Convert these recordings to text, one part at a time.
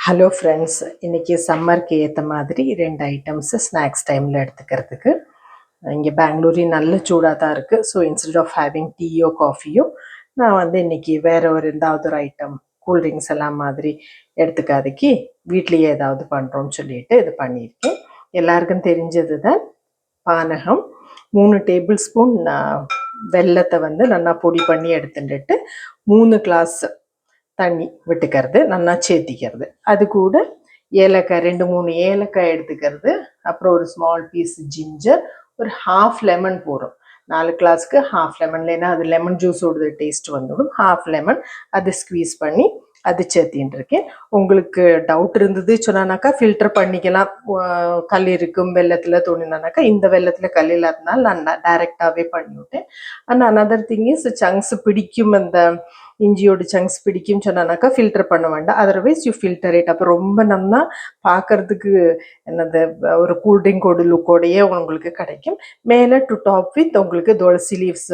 Hello friends, இன்றைக்கி சம்மருக்கு ஏற்ற மாதிரி 2 ஐட்டம்ஸு ஸ்நாக்ஸ் டைமில் எடுத்துக்கிறதுக்கு. இங்கே பெங்களூரி நல்ல சூடாக தான் இருக்குது. ஸோ இன்ஸ்டெட் ஆஃப் ஹேவிங் டீயோ காஃபியோ நான் வந்து இன்றைக்கி வேறு ஏதாவது ஒரு ஐட்டம் கூல்ட்ரிங்க்ஸ் எல்லாம் மாதிரி எடுத்துக்காதக்கி வீட்லேயே ஏதாவது பண்ணுறோன்னு சொல்லிட்டு இது பண்ணியிருக்கேன். எல்லாருக்கும் தெரிஞ்சது தான் பானகம். 3 டேபிள் ஸ்பூன் வெல்லத்தை வந்து நல்லா பொடி பண்ணி எடுத்துட்டு 3 கிளாஸ் தண்ணி விட்டுக்கிறது, நல்லா சேர்த்திக்கிறது. அது கூட ஏலக்காய் 2-3 ஏலக்காய் எடுத்துக்கிறது. அப்புறம் ஒரு ஸ்மால் பீஸ் ஜிஞ்சர், ஒரு ஹாஃப் லெமன் போடும். 4 கிளாஸ்க்கு ஹாஃப் லெமன், இல்லைன்னா அது லெமன் ஜூஸோட டேஸ்ட் வந்துடும். ஹாஃப் லெமன் அதை ஸ்க்வீஸ் பண்ணி அது சேர்த்தின்னு இருக்கேன். உங்களுக்கு டவுட் இருந்தது சொன்னாக்கா ஃபில்டர் பண்ணிக்கலாம். கல் இருக்கும் வெள்ளத்தில் தோணினாக்கா, இந்த வெள்ளத்தில் கல் இல்லாததுனால நான் டைரெக்டாகவே பண்ணிவிட்டேன். ஆனால் அனதர் திங் இஸ் சங்க்ஸ் பிடிக்கும், அந்த இஞ்சியோட சங்க்ஸ் பிடிக்கும் சொன்னாக்கா ஃபில்டர் பண்ண வேண்டாம். Otherwise you filter it. அப்போ ரொம்ப நல்லா பார்க்கறதுக்கு என்னது ஒரு கூல்ட்ரிங்கோட லுக்கோடையே உங்களுக்கு கிடைக்கும். மேலே டு டாப் வித் உங்களுக்கு துளசி லீவ்ஸ்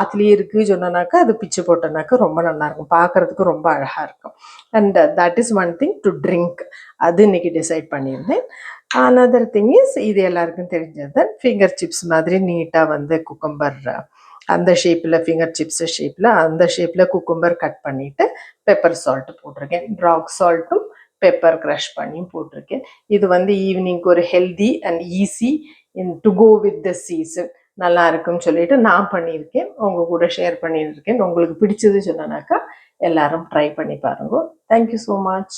அதுலேயே இருக்குது சொன்னாக்கா அது பிச்சு போட்டோன்னாக்கா ரொம்ப நல்லாயிருக்கும், பார்க்குறதுக்கு ரொம்ப அழகாக இருக்கும். And that is one thing to drink. அது இன்னைக்கு டிசைட் பண்ணியிருந்தேன். அனதர் திங் இஸ், இது எல்லாருக்கும் தெரிஞ்சது தான், ஃபிங்கர் சிப்ஸ் மாதிரி நீட்டாக வந்து குக்கும்பர் அந்த ஷேப்பில், ஃபிங்கர் சிப்ஸ் ஷேப்பில், அந்த ஷேப்பில் குக்கும்பர் கட் பண்ணிவிட்டு பெப்பர் சால்ட்டு போட்டிருக்கேன். ராக் சால்ட்டும் பெப்பர் க்ரஷ் பண்ணியும் போட்டிருக்கேன். இது வந்து ஈவினிங்க்கு ஒரு healthy and easy to go with the season நல்லா இருக்குன்னு சொல்லிட்டு நான் பண்ணியிருக்கேன், உங்கள் கூட ஷேர் பண்ணியிருக்கேன். உங்களுக்கு பிடிச்சது சொன்னாக்கா எல்லாரும் ட்ரை பண்ணி பாருங்க. Thank you so much.